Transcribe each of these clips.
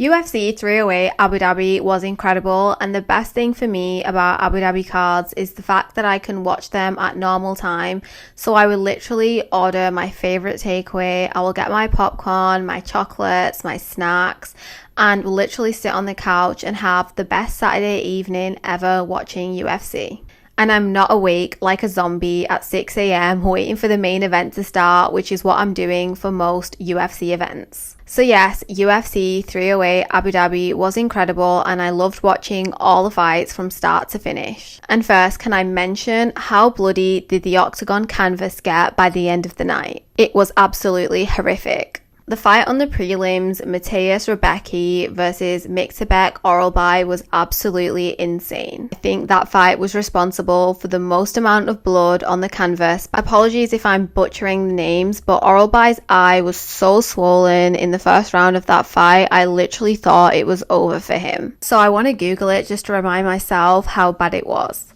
UFC 308 Abu Dhabi was incredible, and the best thing for me about Abu Dhabi cards is the fact that I can watch them at normal time. So I will literally order my favorite takeaway. I will get my popcorn, my chocolates, my snacks, and will literally sit on the couch and have the best Saturday evening ever watching UFC. And I'm not awake like a zombie at 6 a.m. waiting for the main event to start, which is what I'm doing for most UFC events. So yes, UFC 308 Abu Dhabi was incredible, and I loved watching all the fights from start to finish. And first, can I mention how bloody did the octagon canvas get by the end of the night? It was absolutely horrific. The fight on the prelims, Mateus Rebecki versus Mixabek Oralbai, was absolutely insane. I think that fight was responsible for the most amount of blood on the canvas. Apologies if I'm butchering the names, but Oralbai's eye was so swollen in the first round of that fight, I literally thought it was over for him. So I want to Google it just to remind myself how bad it was.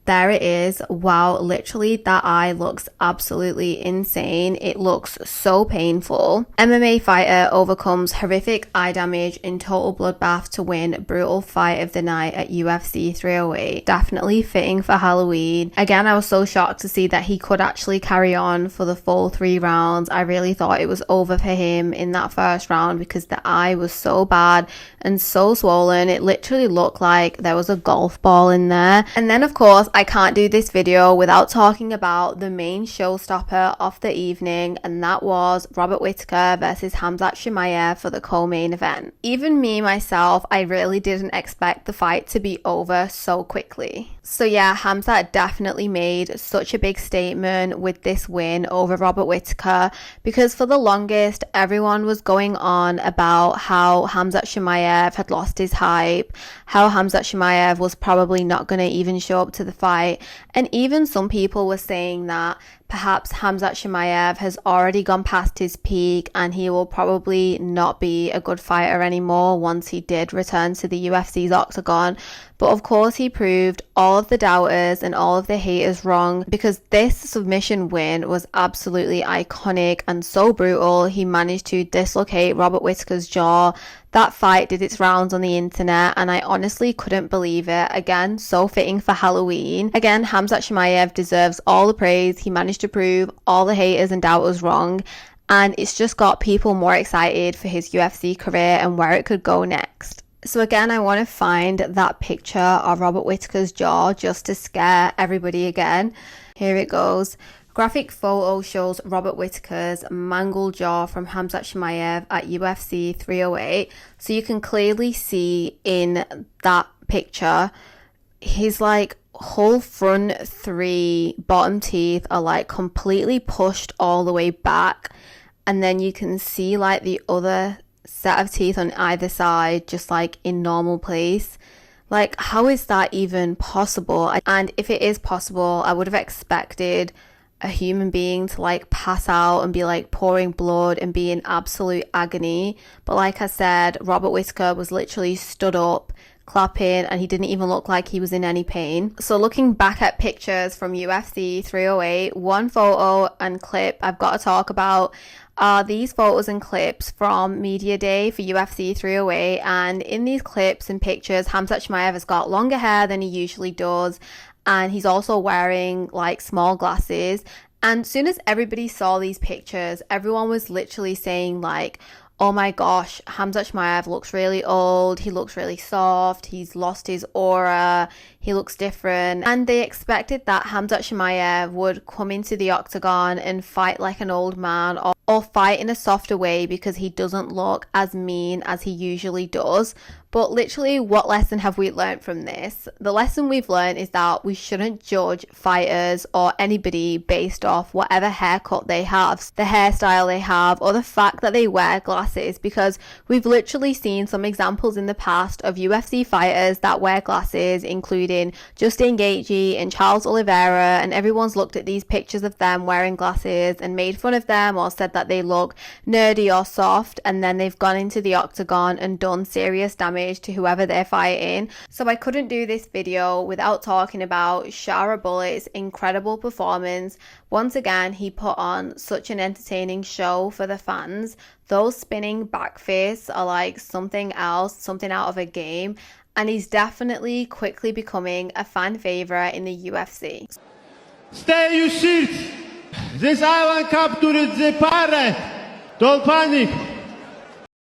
There it is. Wow, literally that eye looks absolutely insane. It looks so painful. MMA fighter overcomes horrific eye damage in total bloodbath to win brutal fight of the night at UFC 308. Definitely fitting for Halloween. Again, I was so shocked to see that he could actually carry on for the full 3 rounds. I really thought it was over for him in that first round because the eye was so bad and so swollen. It literally looked like there was a golf ball in there. And then of course, I can't do this video without talking about the main showstopper of the evening, and that was Robert Whittaker versus Khamzat Chimaev for the co-main event. Even me myself, I really didn't expect the fight to be over so quickly. So yeah, Khamzat definitely made such a big statement with this win over Robert Whittaker, because for the longest everyone was going on about how Khamzat Chimaev had lost his hype, how Khamzat Chimaev was probably not going to even show up to the fight, and even some people were saying that perhaps Khamzat Chimaev has already gone past his peak and he will probably not be a good fighter anymore once he did return to the UFC's octagon. But of course he proved all of the doubters and all of the haters wrong, because this submission win was absolutely iconic and so brutal. He managed to dislocate Robert Whittaker's jaw. That fight did its rounds on the internet and I honestly couldn't believe it. Again, so fitting for Halloween. Again, Khamzat Chimaev deserves all the praise. He managed to prove all the haters and doubters wrong, and it's just got people more excited for his UFC career and where it could go next. So again, I want to find that picture of Robert Whittaker's jaw just to scare everybody again. Here it goes. Graphic photo shows Robert Whittaker's mangled jaw from Khamzat Chimaev at UFC 308. So you can clearly see in that picture, his like whole front 3 bottom teeth are like completely pushed all the way back. And then you can see like the other set of teeth on either side just like in normal place. Like, how is that even possible? And if it is possible, I would have expected a human being to like pass out and be like pouring blood and be in absolute agony. But like I said, Robert Whittaker was literally stood up, clapping, and he didn't even look like he was in any pain. So looking back at pictures from UFC 308, one photo and clip I've got to talk about are these photos and clips from Media Day for UFC 308. And in these clips and pictures, Khamzat Chimaev has got longer hair than he usually does, and he's also wearing like small glasses. And as soon as everybody saw these pictures, everyone was literally saying like, oh my gosh, Khamzat Chimaev looks really old, he looks really soft, he's lost his aura, he looks different. And they expected that Khamzat Chimaev would come into the octagon and fight like an old man, or fight in a softer way because he doesn't look as mean as he usually does. But literally, what lesson have we learned from this? The lesson we've learned is that we shouldn't judge fighters or anybody based off whatever haircut they have, the hairstyle they have, or the fact that they wear glasses, because we've literally seen some examples in the past of UFC fighters that wear glasses, including including Justin Gaethje and Charles Oliveira, and everyone's looked at these pictures of them wearing glasses and made fun of them or said that they look nerdy or soft, and then they've gone into the octagon and done serious damage to whoever they're fighting. So I couldn't do this video without talking about Shara Bullet's incredible performance. Once again, he put on such an entertaining show for the fans. Those spinning back fists are like something else, something out of a game, and he's definitely quickly becoming a fan favorite in the UFC. Stay your seat. This island captured the pirate. Don't panic.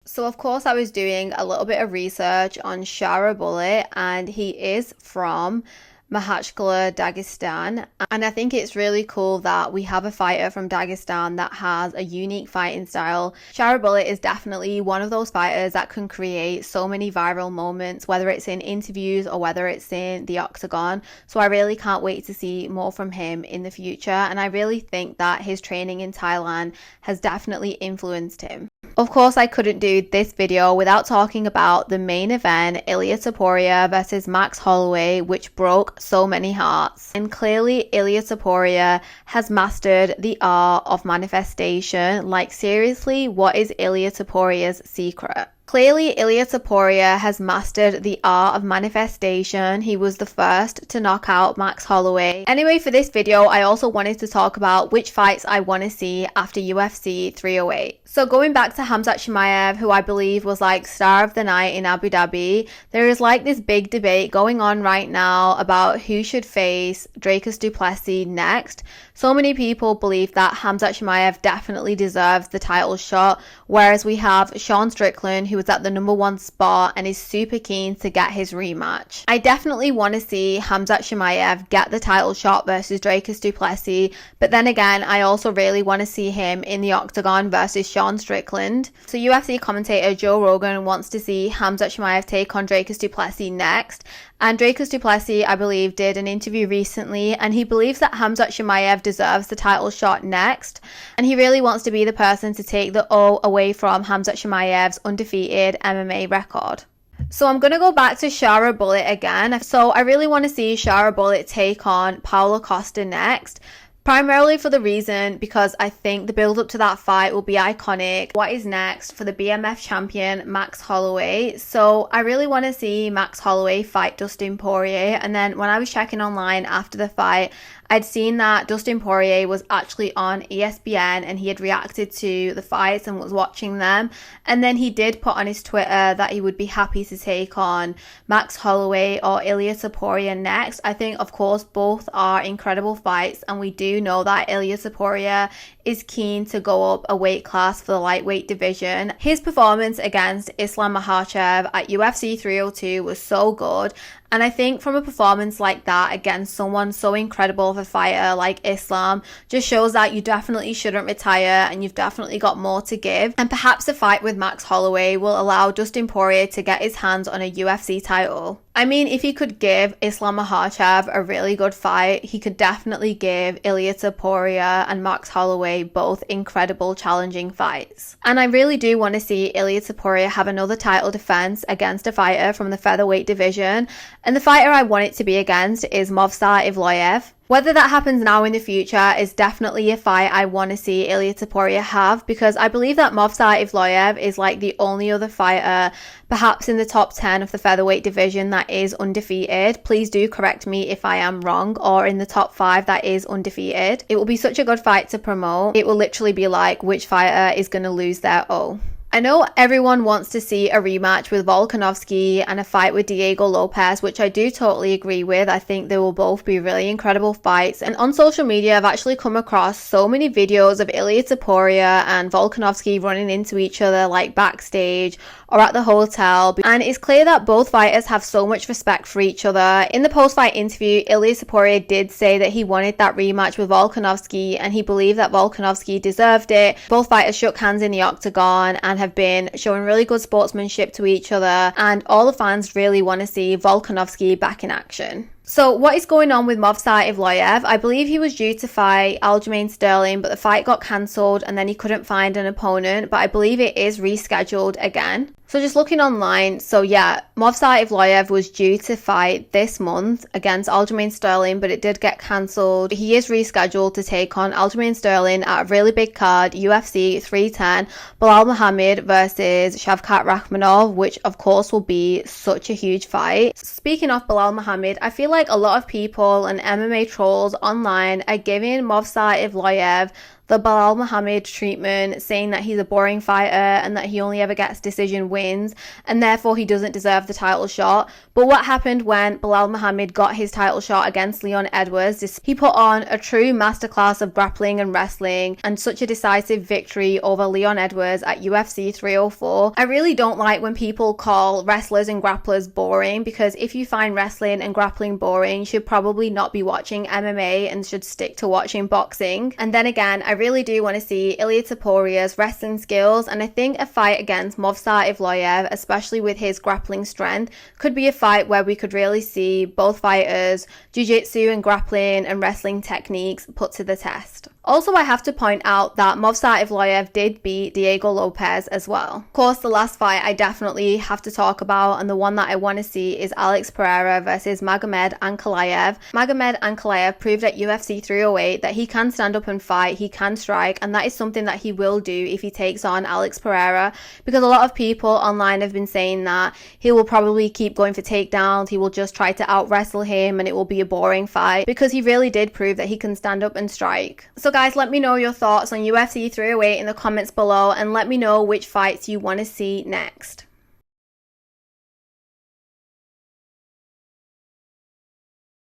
So of course I was doing a little bit of research on Shara Bullet, and he is from Makhachkala, Dagestan, and I think it's really cool that we have a fighter from Dagestan that has a unique fighting style. Shara Bullet is definitely one of those fighters that can create so many viral moments, whether it's in interviews or whether it's in the octagon. So I really can't wait to see more from him in the future, and I really think that his training in Thailand has definitely influenced him. Of course, I couldn't do this video without talking about the main event, Ilia Topuria versus Max Holloway, which broke so many hearts. And clearly, Ilia Topuria has mastered the art of manifestation. Like, seriously, what is Ilia Topuria's secret? Clearly, Ilia Topuria has mastered the art of manifestation. He was the first to knock out Max Holloway. Anyway, for this video, I also wanted to talk about which fights I want to see after UFC 308. So going back to Khamzat Chimaev, who I believe was like star of the night in Abu Dhabi, there is like this big debate going on right now about who should face Dricus du Plessis next. So many people believe that Khamzat Chimaev definitely deserves the title shot, whereas we have Sean Strickland, who was at the #1 spot and is super keen to get his rematch. I definitely want to see Khamzat Chimaev get the title shot versus Dricus du Plessis, but then again, I also really want to see him in the octagon versus Sean Strickland. So UFC commentator Joe Rogan wants to see Khamzat Chimaev take on Dricus du Plessis next, and Dricus du Plessis, I believe, did an interview recently, and he believes that Khamzat Chimaev deserves the title shot next, and he really wants to be the person to take the O away from Khamzat Chimaev's undefeated MMA record. So I'm going to go back to Shara Bullet again. So I really want to see Shara Bullet take on Paulo Costa next. Primarily for the reason because I think the build up to that fight will be iconic. What is next for the BMF champion Max Holloway? So I really want to see Max Holloway fight Dustin Poirier, and then when I was checking online after the fight, I'd seen that Dustin Poirier was actually on ESPN and he had reacted to the fights and was watching them. And then he did put on his Twitter that he would be happy to take on Max Holloway or Ilia Topuria next. I think, of course, both are incredible fights, and we do know that Ilia Topuria is keen to go up a weight class for the lightweight division. His performance against Islam Makhachev at UFC 302 was so good, and I think from a performance like that against someone so incredible of a fighter like Islam just shows that you definitely shouldn't retire and you've definitely got more to give. And perhaps a fight with Max Holloway will allow Dustin Poirier to get his hands on a UFC title. I mean, if he could give Islam Makhachev a really good fight, he could definitely give Ilia Topuria and Max Holloway both incredible challenging fights. And I really do want to see Ilia Topuria have another title defense against a fighter from the featherweight division, and the fighter I want it to be against is Movsar Evloev. Whether that happens now in the future is definitely a fight I want to see Ilia Topuria have, because I believe that Movsar Evloev is like the only other fighter, perhaps in the top 10 of the featherweight division, that is undefeated. Please do correct me if I am wrong, or in the top 5 that is undefeated. It will be such a good fight to promote. It will literally be like which fighter is going to lose their O. I know everyone wants to see a rematch with Volkanovski and a fight with Diego Lopez, which I do totally agree with. I think they will both be really incredible fights. And on social media, I've actually come across so many videos of Ilia Topuria and Volkanovski running into each other, like backstage or at the hotel. And it's clear that both fighters have so much respect for each other. In the post-fight interview, Ilia Topuria did say that he wanted that rematch with Volkanovski and he believed that Volkanovski deserved it. Both fighters shook hands in the octagon and have been showing really good sportsmanship to each other, and all the fans really want to see Volkanovski back in action. So what is going on with Movsar Evloev? I believe he was due to fight Aljamain Sterling, but the fight got cancelled and then he couldn't find an opponent, but I believe it is rescheduled again. So just looking online, so yeah, Movsar Evloev was due to fight this month against Aljamain Sterling, but it did get cancelled. He is rescheduled to take on Aljamain Sterling at a really big card, UFC 310, Belal Muhammad versus Shavkat Rakhmonov, which of course will be such a huge fight. Speaking of Belal Muhammad, I feel like a lot of people and MMA trolls online are giving Movsar Evloev the Belal Muhammad treatment, saying that he's a boring fighter and that he only ever gets decision wins and therefore he doesn't deserve the title shot. But what happened when Belal Muhammad got his title shot against Leon Edwards? He put on a true masterclass of grappling and wrestling and such a decisive victory over Leon Edwards at UFC 304. I really don't like when people call wrestlers and grapplers boring, because if you find wrestling and grappling boring, you should probably not be watching MMA and should stick to watching boxing. And then again, I really do want to see Ilia Topuria's wrestling skills, and I think a fight against Movsar Evloev, especially with his grappling strength, could be a fight where we could really see both fighters' jiu-jitsu and grappling and wrestling techniques put to the test. Also, I have to point out that Movsar Evloev did beat Diego Lopez as well. Of course, the last fight I definitely have to talk about, and the one that I want to see, is Alex Pereira versus Magomed Ankalaev. Magomed Ankalaev proved at UFC 308 that he can stand up and fight, he can strike, and that is something that he will do if he takes on Alex Pereira, because a lot of people online have been saying that he will probably keep going for takedowns, he will just try to out-wrestle him, and it will be a boring fight, because he really did prove that he can stand up and strike. So guys, let me know your thoughts on UFC 308 in the comments below, and let me know which fights you want to see next.